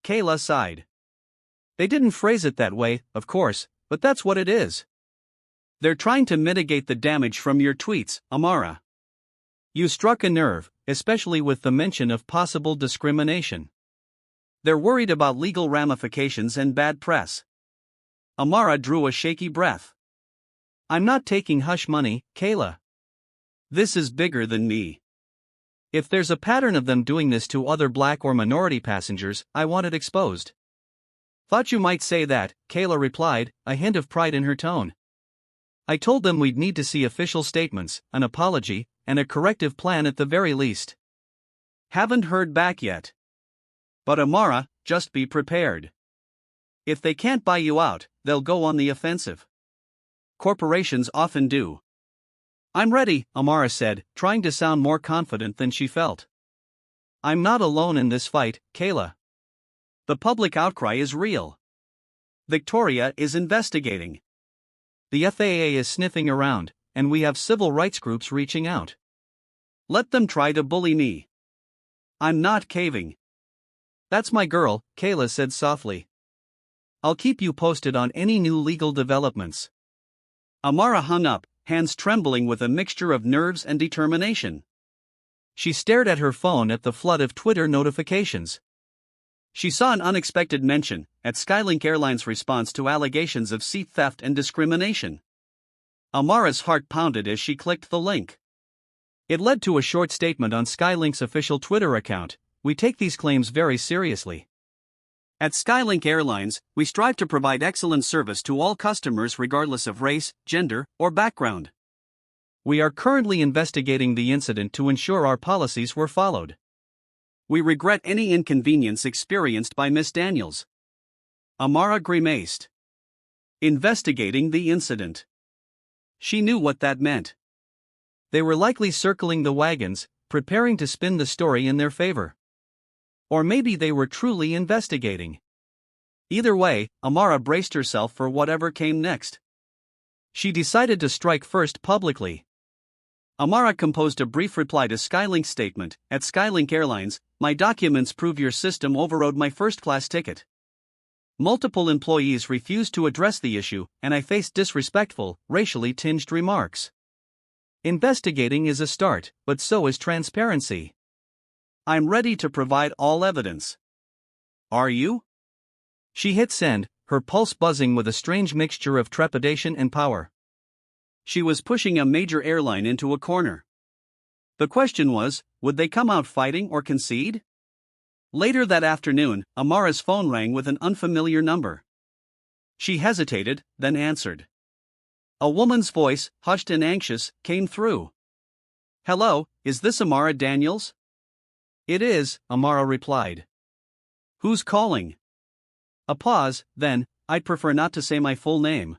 Kayla sighed. They didn't phrase it that way, of course, but that's what it is. They're trying to mitigate the damage from your tweets, Amara. You struck a nerve, especially with the mention of possible discrimination. They're worried about legal ramifications and bad press. Amara drew a shaky breath. I'm not taking hush money, Kayla. This is bigger than me. If there's a pattern of them doing this to other black or minority passengers, I want it exposed. Thought you might say that, Kayla replied, a hint of pride in her tone. I told them we'd need to see official statements, an apology, and a corrective plan at the very least. Haven't heard back yet. But Amara, just be prepared. If they can't buy you out, they'll go on the offensive. Corporations often do. I'm ready, Amara said, trying to sound more confident than she felt. I'm not alone in this fight, Kayla. The public outcry is real. Victoria is investigating. The FAA is sniffing around, and we have civil rights groups reaching out. Let them try to bully me. I'm not caving. That's my girl, Kayla said softly. I'll keep you posted on any new legal developments. Amara hung up, hands trembling with a mixture of nerves and determination. She stared at her phone at the flood of Twitter notifications. She saw an unexpected mention at Skylink Airlines' response to allegations of seat theft and discrimination. Amara's heart pounded as she clicked the link. It led to a short statement on Skylink's official Twitter account. We take these claims very seriously. At Skylink Airlines, we strive to provide excellent service to all customers regardless of race, gender, or background. We are currently investigating the incident to ensure our policies were followed. We regret any inconvenience experienced by Miss Daniels. Amara grimaced. Investigating the incident. She knew what that meant. They were likely circling the wagons, preparing to spin the story in their favor. Or maybe they were truly investigating. Either way, Amara braced herself for whatever came next. She decided to strike first publicly. Amara composed a brief reply to Skylink's statement. At Skylink Airlines, my documents prove your system overrode my first-class ticket. Multiple employees refused to address the issue, and I faced disrespectful, racially tinged remarks. Investigating is a start, but so is transparency. I'm ready to provide all evidence. Are you? She hit send, her pulse buzzing with a strange mixture of trepidation and power. She was pushing a major airline into a corner. The question was, would they come out fighting or concede? Later that afternoon, Amara's phone rang with an unfamiliar number. She hesitated, then answered. A woman's voice, hushed and anxious, came through. Hello, is this Amara Daniels? It is, Amara replied. Who's calling? A pause, then, I'd prefer not to say my full name.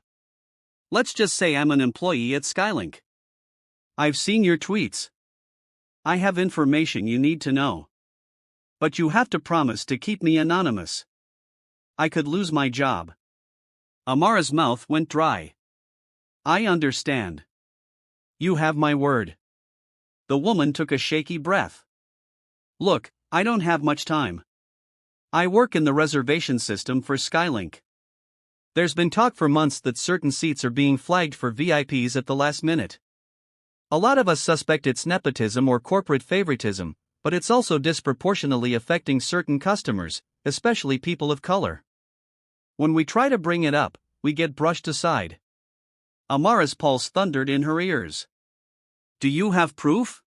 Let's just say I'm an employee at Skylink. I've seen your tweets. I have information you need to know. But you have to promise to keep me anonymous. I could lose my job. Amara's mouth went dry. I understand. You have my word. The woman took a shaky breath. Look, I don't have much time. I work in the reservation system for Skylink. There's been talk for months that certain seats are being flagged for VIPs at the last minute. A lot of us suspect it's nepotism or corporate favoritism, but it's also disproportionately affecting certain customers, especially people of color. When we try to bring it up, we get brushed aside. Amara's pulse thundered in her ears. Do you have proof?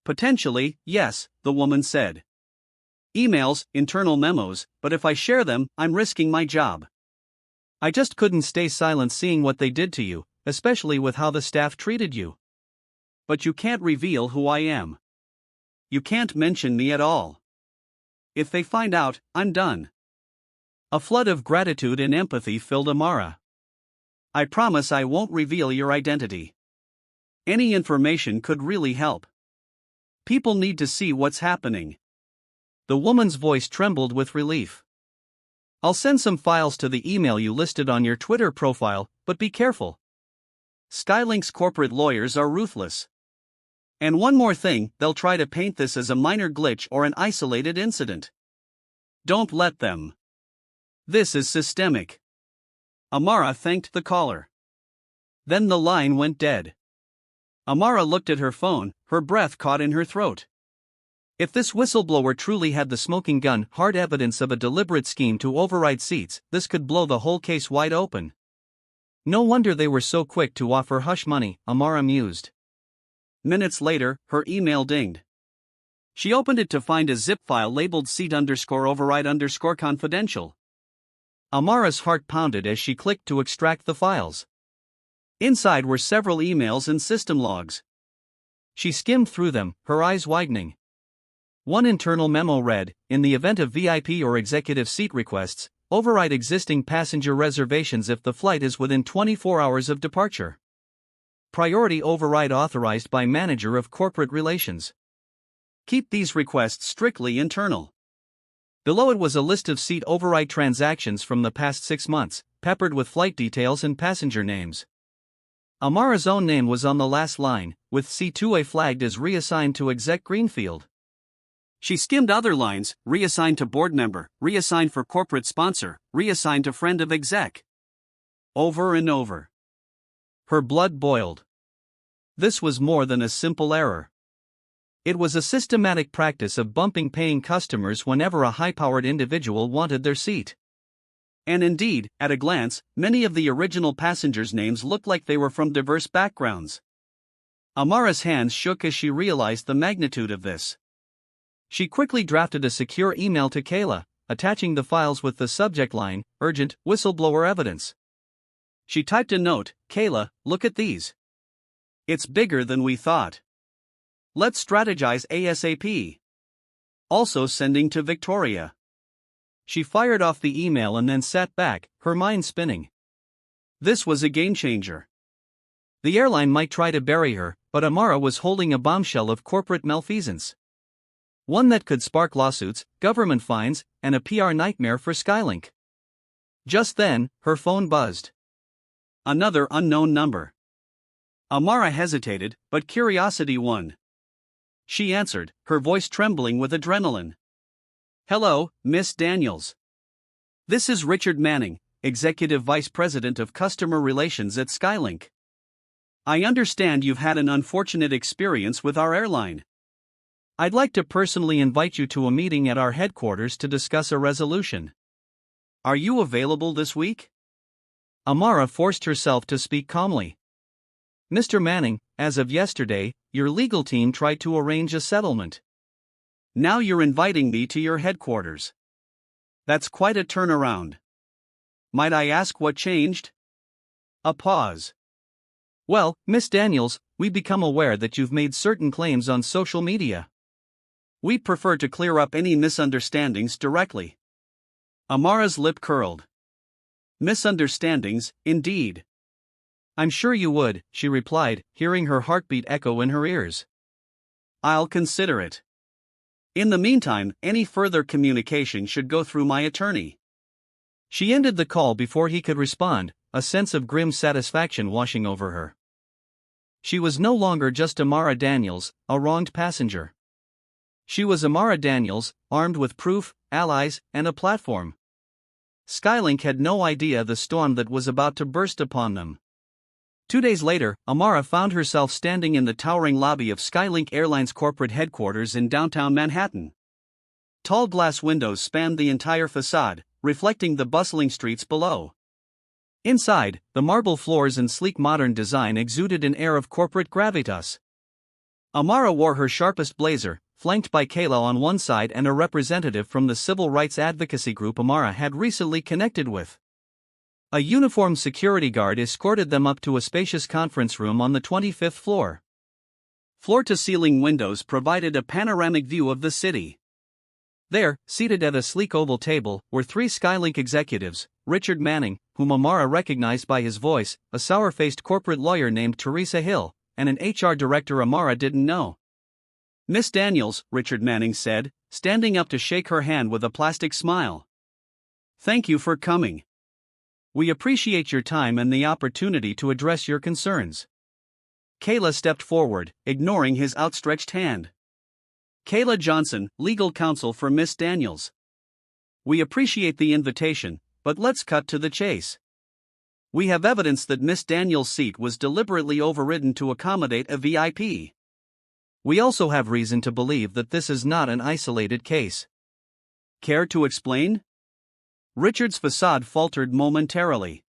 Potentially, yes, the woman said. Emails, internal memos, but if I share them, I'm risking my job. I just couldn't stay silent seeing what they did to you, especially with how the staff treated you. But you can't reveal who I am. You can't mention me at all. If they find out, I'm done. A flood of gratitude and empathy filled Amara. I promise I won't reveal your identity. Any information could really help. People need to see what's happening. The woman's voice trembled with relief. I'll send some files to the email you listed on your Twitter profile, but be careful. Skylink's corporate lawyers are ruthless. And one more thing, they'll try to paint this as a minor glitch or an isolated incident. Don't let them. This is systemic. Amara thanked the caller. Then the line went dead. Amara looked at her phone, her breath caught in her throat. If this whistleblower truly had the smoking gun, hard evidence of a deliberate scheme to override seats, this could blow the whole case wide open. No wonder they were so quick to offer hush money, Amara mused. Minutes later, her email dinged. She opened it to find a zip file labeled seat_override_confidential. Amara's heart pounded as she clicked to extract the files. Inside were several emails and system logs. She skimmed through them, her eyes widening. One internal memo read, "In the event of VIP or executive seat requests, override existing passenger reservations if the flight is within 24 hours of departure. Priority override authorized by Manager of Corporate Relations. Keep these requests strictly internal." Below it was a list of seat override transactions from the past 6 months, peppered with flight details and passenger names. Amara's own name was on the last line, with C2A flagged as reassigned to Exec Greenfield. She skimmed other lines: reassigned to board member, reassigned for corporate sponsor, reassigned to friend of exec. Over and over. Her blood boiled. This was more than a simple error. It was a systematic practice of bumping paying customers whenever a high-powered individual wanted their seat. And indeed, at a glance, many of the original passengers' names looked like they were from diverse backgrounds. Amara's hands shook as she realized the magnitude of this. She quickly drafted a secure email to Kayla, attaching the files with the subject line, "Urgent, whistleblower evidence." She typed a note, "Kayla, look at these. It's bigger than we thought. Let's strategize ASAP." Also sending to Victoria. She fired off the email and then sat back, her mind spinning. This was a game changer. The airline might try to bury her, but Amara was holding a bombshell of corporate malfeasance. One that could spark lawsuits, government fines, and a PR nightmare for Skylink. Just then, her phone buzzed. Another unknown number. Amara hesitated, but curiosity won. She answered, her voice trembling with adrenaline. "Hello, Miss Daniels. This is Richard Manning, Executive Vice President of Customer Relations at Skylink. I understand you've had an unfortunate experience with our airline. I'd like to personally invite you to a meeting at our headquarters to discuss a resolution. Are you available this week?" Amara forced herself to speak calmly. "Mr. Manning, as of yesterday, your legal team tried to arrange a settlement. Now you're inviting me to your headquarters. That's quite a turnaround. Might I ask what changed?" A pause. "Well, Miss Daniels, we become aware that you've made certain claims on social media. We prefer to clear up any misunderstandings directly." Amara's lip curled. "Misunderstandings, indeed." "I'm sure you would," she replied, hearing her heartbeat echo in her ears. "I'll consider it. In the meantime, any further communication should go through my attorney." She ended the call before he could respond, a sense of grim satisfaction washing over her. She was no longer just Amara Daniels, a wronged passenger. She was Amara Daniels, armed with proof, allies, and a platform. Skylink had no idea the storm that was about to burst upon them. 2 days later, Amara found herself standing in the towering lobby of Skylink Airlines corporate headquarters in downtown Manhattan. Tall glass windows spanned the entire facade, reflecting the bustling streets below. Inside, the marble floors and sleek modern design exuded an air of corporate gravitas. Amara wore her sharpest blazer, flanked by Kayla on one side and a representative from the civil rights advocacy group Amara had recently connected with. A uniformed security guard escorted them up to a spacious conference room on the 25th floor. Floor-to-ceiling windows provided a panoramic view of the city. There, seated at a sleek oval table, were 3 Skylink executives: Richard Manning, whom Amara recognized by his voice, a sour-faced corporate lawyer named Teresa Hill, and an HR director Amara didn't know. "Miss Daniels," Richard Manning said, standing up to shake her hand with a plastic smile. "Thank you for coming. We appreciate your time and the opportunity to address your concerns." Kayla stepped forward, ignoring his outstretched hand. "Kayla Johnson, legal counsel for Miss Daniels. We appreciate the invitation, but let's cut to the chase. We have evidence that Miss Daniels' seat was deliberately overridden to accommodate a VIP. We also have reason to believe that this is not an isolated case. Care to explain? Richard's facade faltered momentarily.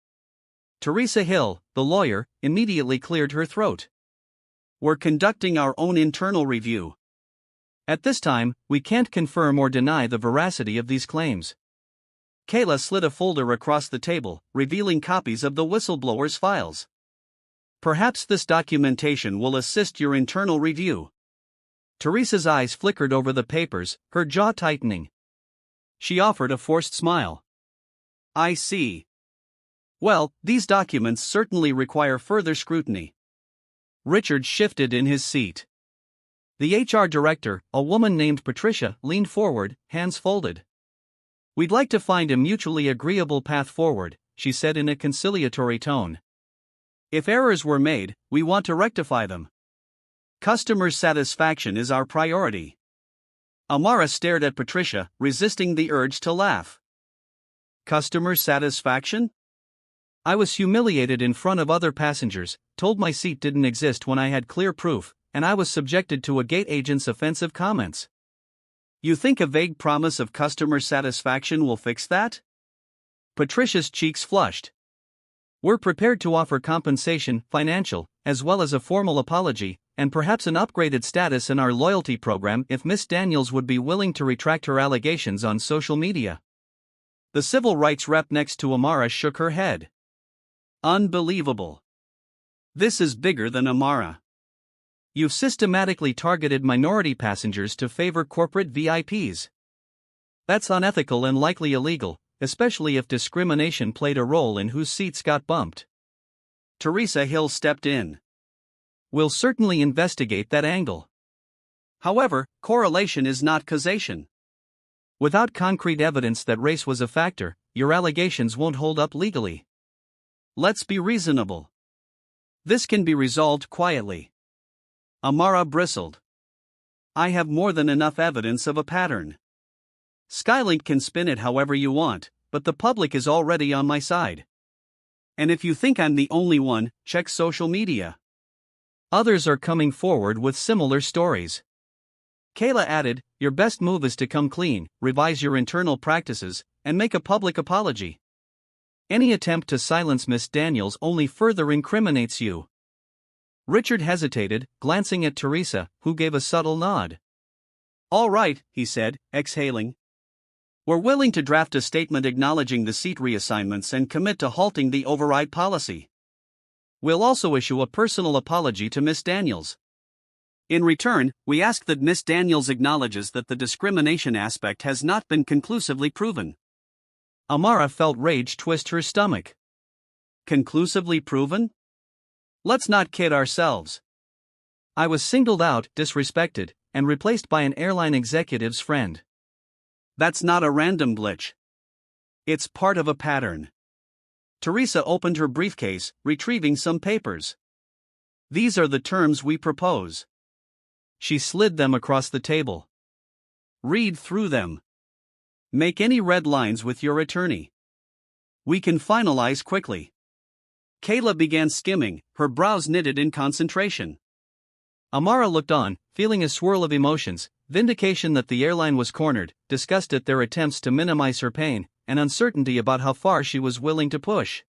Teresa Hill, the lawyer, immediately cleared her throat. We're conducting our own internal review. At this time, we can't confirm or deny the veracity of these claims. Kayla slid a folder across the table, revealing copies of the whistleblower's files. Perhaps this documentation will assist your internal review. Teresa's eyes flickered over the papers, her jaw tightening. She offered a forced smile. I see. Well, these documents certainly require further scrutiny. Richard shifted in his seat. The HR director, a woman named Patricia, leaned forward, hands folded. We'd like to find a mutually agreeable path forward, she said in a conciliatory tone. If errors were made, we want to rectify them. Customer satisfaction is our priority. Amara stared at Patricia, resisting the urge to laugh. Customer satisfaction? I was humiliated in front of other passengers, told my seat didn't exist when I had clear proof, and I was subjected to a gate agent's offensive comments. You think a vague promise of customer satisfaction will fix that? Patricia's cheeks flushed. We're prepared to offer compensation, financial, as well as a formal apology, and perhaps an upgraded status in our loyalty program if Miss Daniels would be willing to retract her allegations on social media. The civil rights rep next to Amara shook her head. Unbelievable. This is bigger than Amara. You've systematically targeted minority passengers to favor corporate VIPs. That's unethical and likely illegal, especially if discrimination played a role in whose seats got bumped. Teresa Hill stepped in. We'll certainly investigate that angle. However, correlation is not causation. Without concrete evidence that race was a factor, your allegations won't hold up legally. Let's be reasonable. This can be resolved quietly. Amara bristled. I have more than enough evidence of a pattern. Skylink can spin it however you want, but the public is already on my side. And if you think I'm the only one, check social media. Others are coming forward with similar stories. Kayla added, your best move is to come clean, revise your internal practices, and make a public apology. Any attempt to silence Miss Daniels only further incriminates you. Richard hesitated, glancing at Teresa, who gave a subtle nod. All right, he said, exhaling. We're willing to draft a statement acknowledging the seat reassignments and commit to halting the override policy. We'll also issue a personal apology to Miss Daniels. In return, we ask that Miss Daniels acknowledges that the discrimination aspect has not been conclusively proven. Amara felt rage twist her stomach. Conclusively proven? Let's not kid ourselves. I was singled out, disrespected, and replaced by an airline executive's friend. That's not a random glitch. It's part of a pattern. Teresa opened her briefcase, retrieving some papers. These are the terms we propose. She slid them across the table. Read through them. Make any red lines with your attorney. We can finalize quickly. Kayla began skimming, her brows knitted in concentration. Amara looked on, feeling a swirl of emotions, vindication that the airline was cornered, disgust at their attempts to minimize her pain, and uncertainty about how far she was willing to push.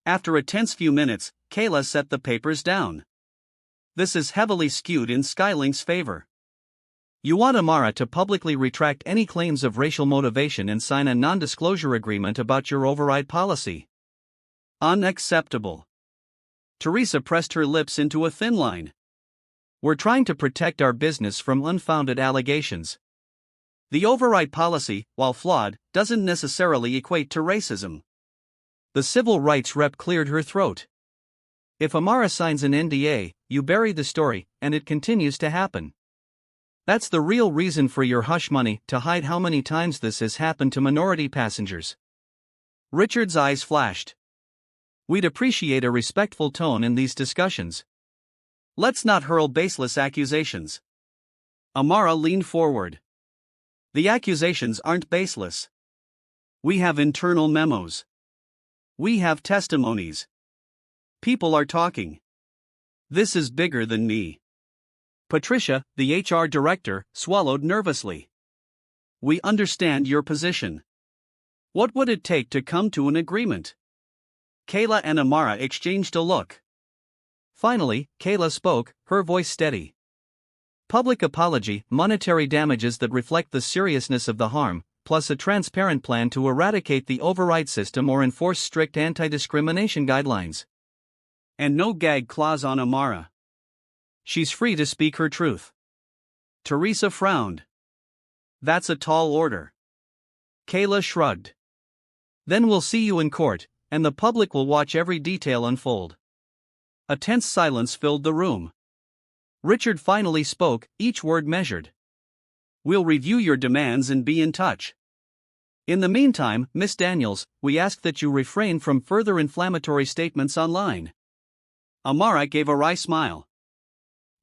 After a tense few minutes, Kayla set the papers down. This is heavily skewed in Skylink's favor. You want Amara to publicly retract any claims of racial motivation and sign a non-disclosure agreement about your override policy. Unacceptable. Teresa pressed her lips into a thin line. We're trying to protect our business from unfounded allegations. The override policy, while flawed, doesn't necessarily equate to racism. The civil rights rep cleared her throat. If Amara signs an NDA, you bury the story, and it continues to happen. That's the real reason for your hush money, to hide how many times this has happened to minority passengers. Richard's eyes flashed. We'd appreciate a respectful tone in these discussions. Let's not hurl baseless accusations. Amara leaned forward. The accusations aren't baseless. We have internal memos. We have testimonies. People are talking. This is bigger than me. Patricia, the HR director, swallowed nervously. We understand your position. What would it take to come to an agreement? Kayla and Amara exchanged a look. Finally, Kayla spoke, her voice steady. Public apology, monetary damages that reflect the seriousness of the harm, plus a transparent plan to eradicate the override system or enforce strict anti-discrimination guidelines. And no gag clause on Amara. She's free to speak her truth. Teresa frowned. That's a tall order. Kayla shrugged. Then we'll see you in court, and the public will watch every detail unfold. A tense silence filled the room. Richard finally spoke, each word measured. We'll review your demands and be in touch. In the meantime, Miss Daniels, we ask that you refrain from further inflammatory statements online. Amara gave a wry smile.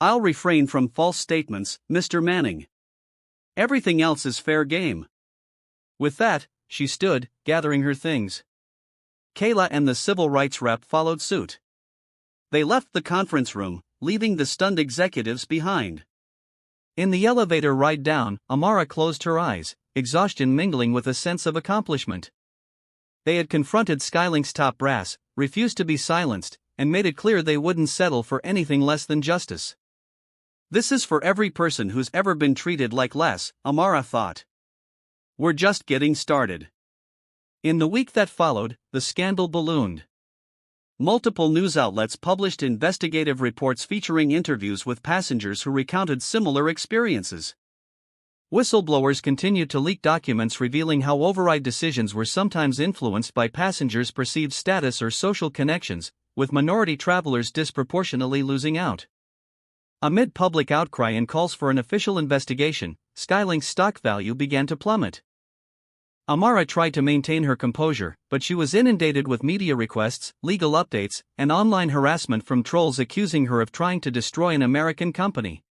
I'll refrain from false statements, Mr. Manning. Everything else is fair game. With that, she stood, gathering her things. Kayla and the civil rights rep followed suit. They left the conference room, leaving the stunned executives behind. In the elevator ride down, Amara closed her eyes, exhaustion mingling with a sense of accomplishment. They had confronted Skylink's top brass, refused to be silenced, and made it clear they wouldn't settle for anything less than justice. This is for every person who's ever been treated like less, Amara thought. We're just getting started. In the week that followed, the scandal ballooned. Multiple news outlets published investigative reports featuring interviews with passengers who recounted similar experiences. Whistleblowers continued to leak documents revealing how override decisions were sometimes influenced by passengers' perceived status or social connections, with minority travelers disproportionately losing out. Amid public outcry and calls for an official investigation, Skylink's stock value began to plummet. Amara tried to maintain her composure, but she was inundated with media requests, legal updates, and online harassment from trolls accusing her of trying to destroy an American company.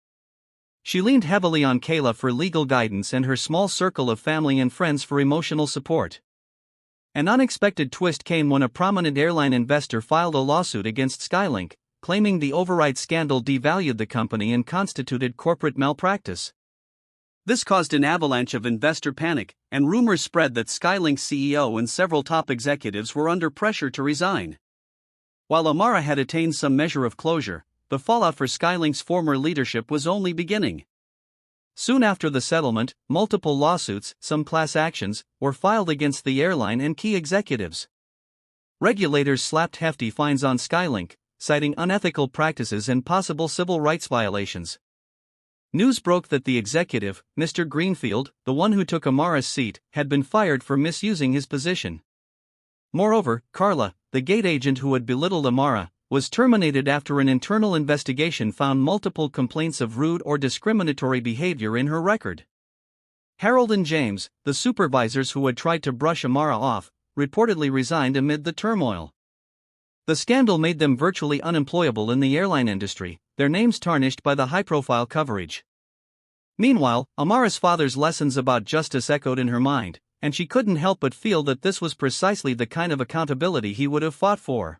She leaned heavily on Kayla for legal guidance and her small circle of family and friends for emotional support. An unexpected twist came when a prominent airline investor filed a lawsuit against Skylink, claiming the override scandal devalued the company and constituted corporate malpractice. This caused an avalanche of investor panic, and rumors spread that Skylink's CEO and several top executives were under pressure to resign. While Amara had attained some measure of closure, the fallout for Skylink's former leadership was only beginning. Soon after the settlement, multiple lawsuits, some class actions, were filed against the airline and key executives. Regulators slapped hefty fines on Skylink, citing unethical practices and possible civil rights violations. News broke that the executive, Mr. Greenfield, the one who took Amara's seat, had been fired for misusing his position. Moreover, Carla, the gate agent who had belittled Amara, was terminated after an internal investigation found multiple complaints of rude or discriminatory behavior in her record. Harold and James, the supervisors who had tried to brush Amara off, reportedly resigned amid the turmoil. The scandal made them virtually unemployable in the airline industry, their names tarnished by the high-profile coverage. Meanwhile, Amara's father's lessons about justice echoed in her mind, and she couldn't help but feel that this was precisely the kind of accountability he would have fought for.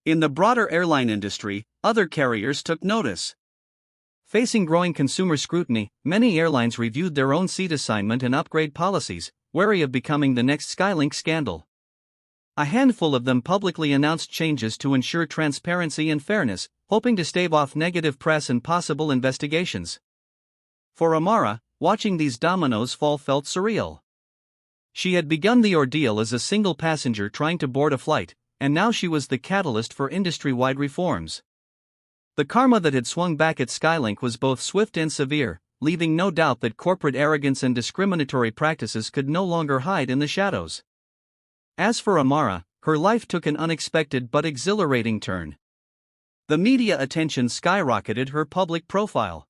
In the broader airline industry, other carriers took notice. Facing growing consumer scrutiny, many airlines reviewed their own seat assignment and upgrade policies, wary of becoming the next Skylink scandal. A handful of them publicly announced changes to ensure transparency and fairness, hoping to stave off negative press and possible investigations. For Amara, watching these dominoes fall felt surreal. She had begun the ordeal as a single passenger trying to board a flight, and now she was the catalyst for industry-wide reforms. The karma that had swung back at Skylink was both swift and severe, leaving no doubt that corporate arrogance and discriminatory practices could no longer hide in the shadows. As for Amara, her life took an unexpected but exhilarating turn. The media attention skyrocketed her public profile.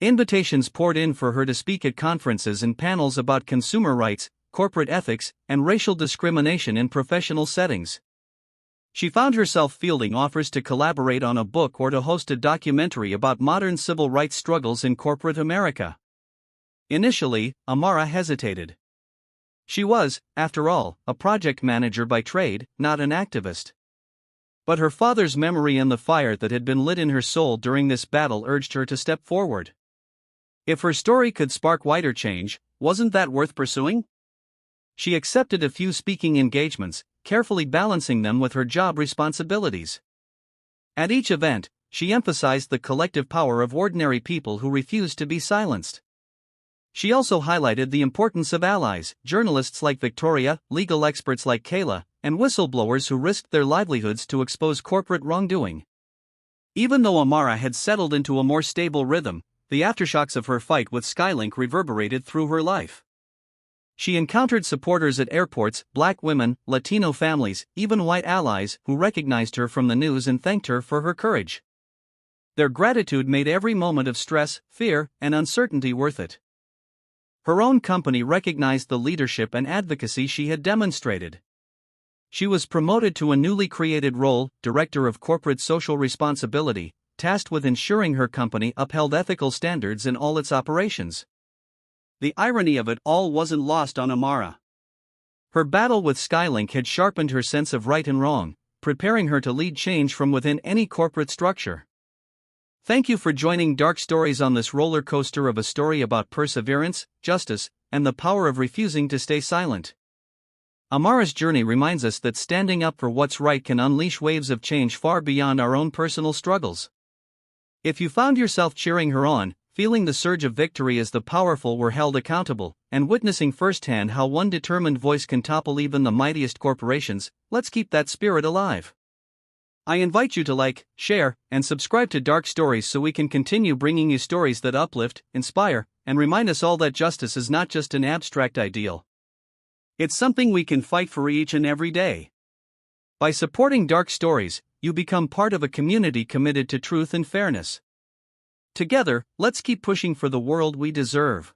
Invitations poured in for her to speak at conferences and panels about consumer rights, corporate ethics, and racial discrimination in professional settings. She found herself fielding offers to collaborate on a book or to host a documentary about modern civil rights struggles in corporate America. Initially, Amara hesitated. She was, after all, a project manager by trade, not an activist. But her father's memory and the fire that had been lit in her soul during this battle urged her to step forward. If her story could spark wider change, wasn't that worth pursuing? She accepted a few speaking engagements, carefully balancing them with her job responsibilities. At each event, she emphasized the collective power of ordinary people who refused to be silenced. She also highlighted the importance of allies, journalists like Victoria, legal experts like Kayla, and whistleblowers who risked their livelihoods to expose corporate wrongdoing. Even though Amara had settled into a more stable rhythm, the aftershocks of her fight with Skylink reverberated through her life. She encountered supporters at airports, black women, Latino families, even white allies who recognized her from the news and thanked her for her courage. Their gratitude made every moment of stress, fear, and uncertainty worth it. Her own company recognized the leadership and advocacy she had demonstrated. She was promoted to a newly created role, Director of Corporate Social Responsibility, tasked with ensuring her company upheld ethical standards in all its operations. The irony of it all wasn't lost on Amara. Her battle with Skylink had sharpened her sense of right and wrong, preparing her to lead change from within any corporate structure. Thank you for joining Dark Stories on this roller coaster of a story about perseverance, justice, and the power of refusing to stay silent. Amara's journey reminds us that standing up for what's right can unleash waves of change far beyond our own personal struggles. If you found yourself cheering her on, feeling the surge of victory as the powerful were held accountable, and witnessing firsthand how one determined voice can topple even the mightiest corporations, let's keep that spirit alive. I invite you to like, share, and subscribe to Dark Stories so we can continue bringing you stories that uplift, inspire, and remind us all that justice is not just an abstract ideal. It's something we can fight for each and every day. By supporting Dark Stories, you become part of a community committed to truth and fairness. Together, let's keep pushing for the world we deserve.